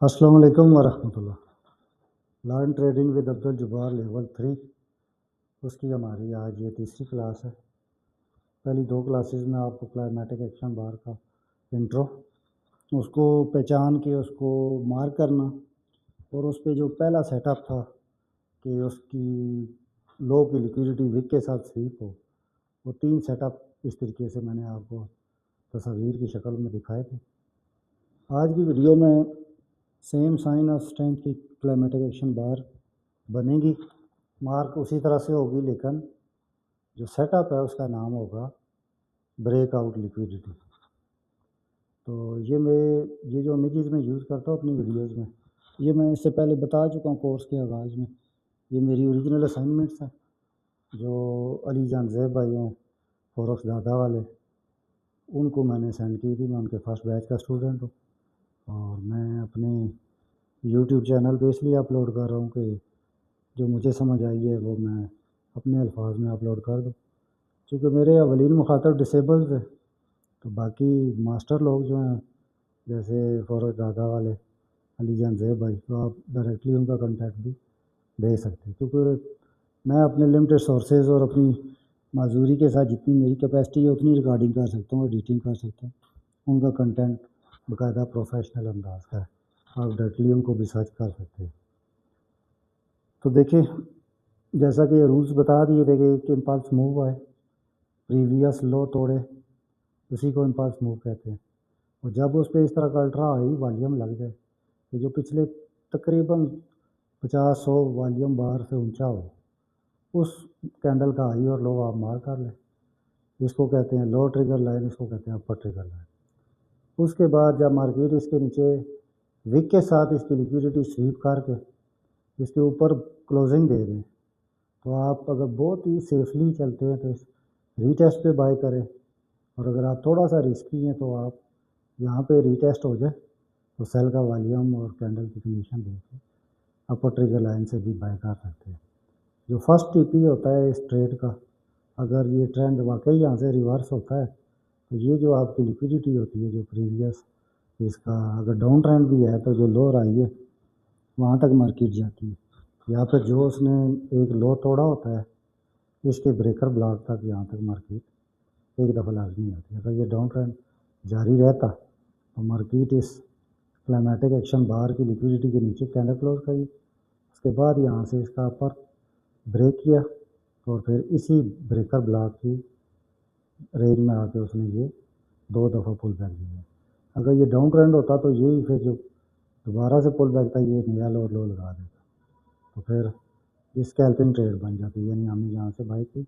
अस्सलाम वालेकुम वरहमतुल्लाह। Learn trading with Abdul Jabbar level 3, उसकी हमारी आज ये तीसरी क्लास है। पहली दो क्लासेस में आपको क्लाइमेटिक एक्शन बार का इंट्रो, उसको पहचान के उसको मार्क करना, और उस पे जो पहला सेटअप था कि उसकी लो की लिक्विडिटी विक के साथ स्वीप हो, वो तीन सेटअप इस तरीके से मैंने आपको तस्वीर की शक्ल में दिखाए थे। आज की वीडियो में सेम साइन ऑफ स्ट्रेंथ की क्लाइमेटिक एक्शन बार बनेगी, मार्क उसी तरह से होगी, लेकिन जो सेटअप है उसका नाम होगा ब्रेकआउट लिक्विडिटी। तो ये जो इमेजेस मैं यूज़ करता हूँ अपनी वीडियोस में, ये मैं इससे पहले बता चुका हूँ कोर्स के आगाज़ में। ये मेरी ओरिजिनल असाइनमेंट्स हैं जो अली जान ज़ैब भाई हैं फॉरेक्स दादा वाले, उनको मैंने सेंड की थी। मैं उनके फर्स्ट बैच का स्टूडेंट हूँ और मैं अपने यूट्यूब चैनल पे इसलिए अपलोड कर रहा हूँ कि जो मुझे समझ आई है वो मैं अपने अल्फाज में अपलोड कर दूँ। चूँकि मेरे अवलीन मुखातब डिसेबल्ड है, तो बाकी मास्टर लोग जो हैं जैसे फॉरेक्स दादा वाले अली जान ज़ैब भाई, तो आप डायरेक्टली उनका कॉन्टैक्ट भी दे सकते हैं। क्योंकि मैं अपने लिमिटेड सोर्सेज और अपनी माजूरी के साथ जितनी मेरी कैपेसिटी है उतनी रिकॉर्डिंग कर सकता हूँ, एडिटिंग कर सकता हूँ। उनका कंटेंट बाकायदा प्रोफेशनल अंदाज का है, आप डायरेक्टली उनको भी सर्च कर सकते हैं। तो देखिए, जैसा कि रूल्स बता दिए थे कि एक इम्पल्स मूव आए, प्रीवियस लो तोड़े, उसी को इम्पल्स मूव कहते हैं। और जब उस पर इस तरह का अल्ट्रा हाई वॉल्यूम लग जाए, तो जो पिछले तकरीबन 50-100 वॉल्यूम बार से ऊंचा हो, उस कैंडल का हाई और लो आप मार्क कर लें। इसको कहते हैं लो ट्रिगर लाइन, इसको कहते हैं अपर ट्रिगर लाइन। उसके बाद जब मार्केट इसके नीचे विक के साथ इसकी लिक्विडिटी स्वीप करके इसके ऊपर क्लोजिंग दे दें, तो आप अगर बहुत ही सेफली चलते हैं तो इस रीटेस्ट पे बाय करें, और अगर आप थोड़ा सा रिस्की हैं तो आप यहाँ पे रीटेस्ट हो जाए तो सेल का वॉल्यूम और कैंडल की कंडीशन देख के अपर ट्रिगर लाइन से भी बाय कर सकते हैं। जो फर्स्ट टीपी होता है इस ट्रेड का, अगर ये ट्रेंड वाकई यहाँ से रिवर्स होता है तो ये जो आपकी लिक्विडिटी होती है जो प्रीवियस इसका अगर डाउन ट्रेंड भी है तो जो लो आई है वहाँ तक मार्केट जाती है, या फिर जो उसने एक लो तोड़ा होता है इसके ब्रेकर ब्लॉक तक यहाँ तक मार्केट एक दफ़ा लाजमी आती है। अगर ये डाउन ट्रेंड जारी रहता तो मार्केट इस क्लाइमेटिक एक्शन बार की लिक्विडिटी के नीचे कैंडल क्लोज करी, उसके बाद यहाँ से इसका अपर ब्रेक किया और फिर इसी ब्रेकर ब्लॉक की रेंज में आके उसने ये दो दफ़ा पुल बैक दिया। अगर ये डाउन ट्रेंड होता तो यही फिर जो दोबारा से पुल बैक था ये नया लो लगा देता, तो फिर ये स्कैल्पिंग ट्रेड बन जाती। यानी हमने यहाँ से बाई की,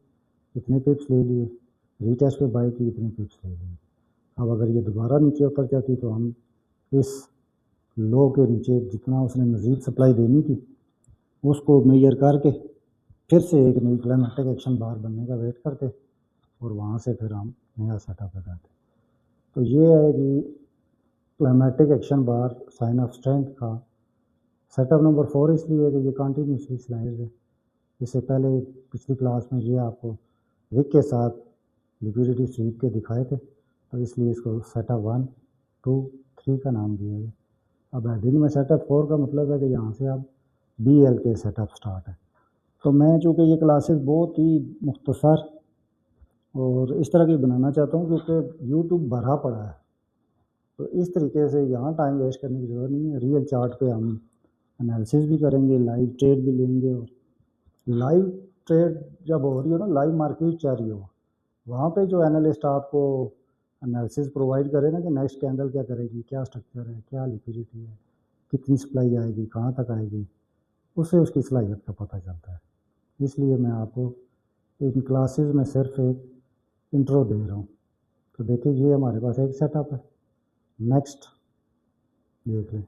इतने पिप्स ले लिए, रीटेस्ट पे बाई की, इतने पिप्स ले लिए। अब अगर ये दोबारा नीचे उतर जाती तो हम इस लो के नीचे जितना उसने मज़ीद सप्लाई देनी थी उसको मेजर करके फिर से एक नई क्लाइमेटिक एक्शन बार बनने का वेट करते और वहाँ से फिर हम नया सेटअप लगाते। तो ये है कि क्लाइमेटिक एक्शन बार साइन ऑफ स्ट्रेंथ का सेटअप नंबर 4 इसलिए है कि ये कंटिन्यूसली स्लाइड है। इससे पहले पिछली क्लास में ये आपको विक के साथ लिक्विडिटी स्वीप के दिखाए थे, तो इसलिए इसको सेटअप 1, 2, 3 का नाम दिया है। अब हेडिंग में सेटअप 4 का मतलब है कि यहाँ से अब BL के सेटअप स्टार्ट है। तो मैं चूँकि ये क्लासेस बहुत ही मुख्तसर और इस तरह की बनाना चाहता हूँ क्योंकि यूट्यूब भरा पड़ा है, तो इस तरीके से यहाँ टाइम वेस्ट करने की ज़रूरत नहीं है। रियल चार्ट पे हम एनालिसिस भी करेंगे, लाइव ट्रेड भी लेंगे, और लाइव ट्रेड जब हो रही हो ना, लाइव मार्केट चल रही हो, वहाँ पे जो एनालिस्ट आपको एनालिसिस प्रोवाइड करे ना कि नेक्स्ट कैंडल क्या करेगी, क्या स्ट्रक्चर है, क्या लिक्विडिटी है, कितनी सप्लाई आएगी, कहाँ तक आएगी, उससे उसकी सलाहियत का पता चलता है। इसलिए मैं आपको इन क्लासेस में सिर्फ एक इंट्रो दे रहा हूँ। तो देखिए, ये हमारे पास एक सेटअप है। नेक्स्ट देख लें,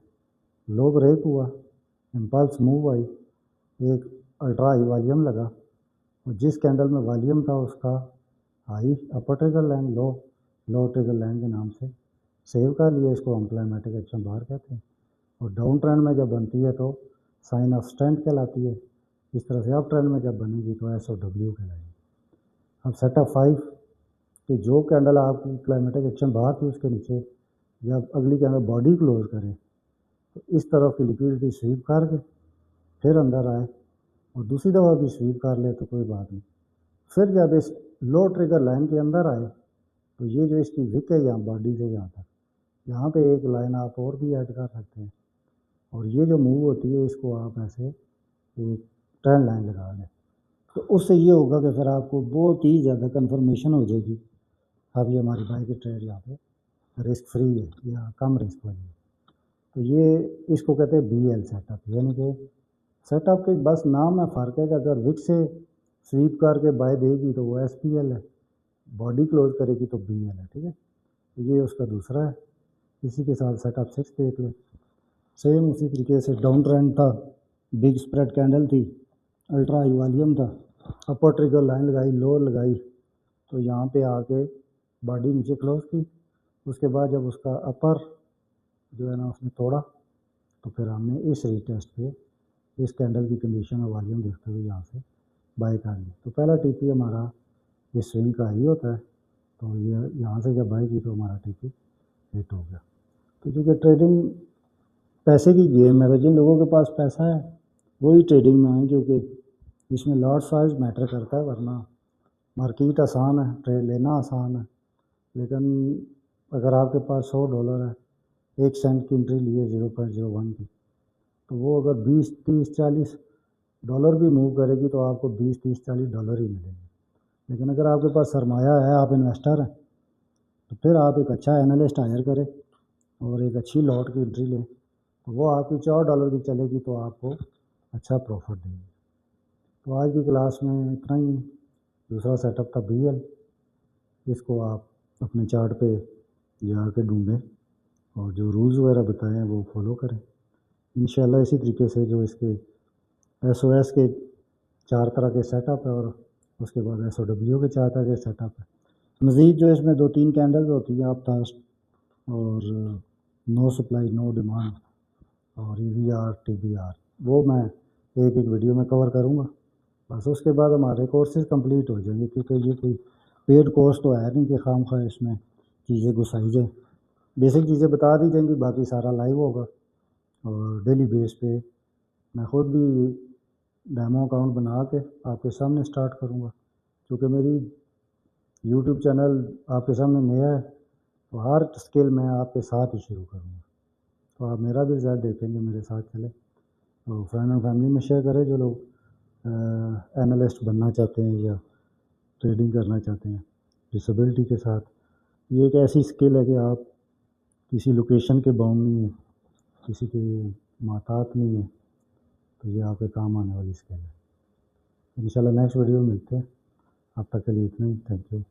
लो ब्रेक हुआ, इम्पल्स मूव आई, एक अल्ट्रा हाई वॉल्यूम लगा, और जिस कैंडल में वॉल्यूम था उसका हाई अपर ट्रिगर लाइन, लो ट्रिगर लाइन के नाम से सेव कर लिया। इसको हम क्लाइमेटिक एक्शन बार कहते हैं। और डाउन ट्रेंड में जब बनती है तो साइन ऑफ स्ट्रेंथ कहलाती है। इस तरह से अप ट्रेंड में जब बनेगी तो SOW कहलाएगी। अब सेटअप 5 कि जो कैंडल आपकी क्लाइमेटिक एक्शन बाहर थी उसके नीचे जब अगली कैंडल बॉडी क्लोज करे तो इस तरफ की लिक्विडिटी स्वीप करके फिर अंदर आए और दूसरी दफ़ा भी स्वीप कर ले तो कोई बात नहीं। फिर जब इस लो ट्रिगर लाइन के अंदर आए तो ये जो इसकी विक है यहाँ बॉडी से यहाँ तक, यहाँ पे एक लाइन आप और भी ऐड कर सकते हैं और ये जो मूव होती है इसको आप ऐसे एक ट्रेंड लाइन लगा लें। तो उससे ये होगा कि फिर आपको बहुत ही ज़्यादा कन्फर्मेशन हो जाएगी अब ये हमारी बाई की ट्रेड यहाँ पे रिस्क फ्री है या कम रिस्क वाली है। तो ये इसको कहते हैं BL सेटअप, यानी कि सेटअप के बस नाम में फ़र्क है कि अगर विक से स्वीप करके बाय देगी तो वो SPL है, बॉडी क्लोज करेगी तो BL है, ठीक है। तो ये उसका दूसरा है। इसी के साथ सेटअप 6 देख लें। सेम उसी तरीके से डाउन ट्रेंड था, बिग स्प्रेड कैंडल थी, अल्ट्रा हाई वॉल्यूम था, अपर ट्रिगर लाइन लगाई, लोअर लगाई, तो यहाँ पे आके बॉडी नीचे क्लोज की। उसके बाद जब उसका अपर जो है ना उसने तोड़ा तो फिर हमने इस रीटेस्ट पे इस कैंडल की कंडीशन और वॉल्यूम देखते हुए यहाँ से बाय कर ली। तो पहला TP हमारा इस स्विंग का ही होता है, तो ये यहाँ से जब बाय की तो हमारा TP हिट हो गया। तो चूँकि ट्रेडिंग पैसे की गेम है, तो जिन लोगों के पास पैसा है वही ट्रेडिंग में आए, क्योंकि इसमें लॉट साइज मैटर करता है, वरना मार्केट आसान है, ट्रेड लेना आसान है। लेकिन अगर आपके पास $100 है, 1 सेंट की एंट्री लिए 0.01 की, तो वो अगर 20, 30, $40 भी मूव करेगी तो आपको 20, 30, $40 ही मिलेंगे। लेकिन अगर आपके पास सरमाया है, आप इन्वेस्टर हैं, तो फिर आप एक अच्छा एनालिस्ट हायर करें और एक अच्छी लॉट की एंट्री लें, तो वो आपकी $4 की चलेगी तो आपको अच्छा प्रॉफिट देगी। तो आज की क्लास में इतना ही। दूसरा सेटअप था BL, इसको आप अपने चार्ट पे जाके ढूंढें और जो रूल्स वगैरह बताए हैं वो फॉलो करें। इंशाल्लाह इसी तरीके से जो इसके SOS के 4 तरह के सेटअप है और उसके बाद SOW के 4 तरह के सेटअप है। मज़ीद जो इसमें 2-3 कैंडल्स होती हैं, आप टास्ट और नो सप्लाई नो डिमांड और EVR TBR, वो मैं एक एक वीडियो में कवर करूँगा। बस उसके बाद हमारे कोर्सेज़ कंप्लीट हो जाएंगे, क्योंकि ये कोई पेड कोर्स तो है नहीं कि खामखा इसमें चीज़ें घुसाई जाए। बेसिक चीज़ें बता दी जाएंगी, बाकी सारा लाइव होगा और डेली बेस पे मैं ख़ुद भी डेमो अकाउंट बना के आपके सामने स्टार्ट करूँगा। क्योंकि मेरी यूट्यूब चैनल आपके सामने नया है, तो हर स्किल मैं आपके साथ ही शुरू करूँगा, तो आप मेरा भी रिज़ल्ट देखेंगे, मेरे साथ चले। तो फ्रेंड एंड फैमिली में शेयर करें जो लोग एनालिस्ट बनना चाहते हैं या ट्रेडिंग करना चाहते हैं डिसेबिलिटी के साथ। ये एक ऐसी स्किल है कि आप किसी लोकेशन के बाउंड नहीं है, किसी के माताहत नहीं है, तो ये आपके काम आने वाली स्किल है। इंशाल्लाह नेक्स्ट वीडियो में मिलते हैं। अब तक के लिए इतना ही। Thank you.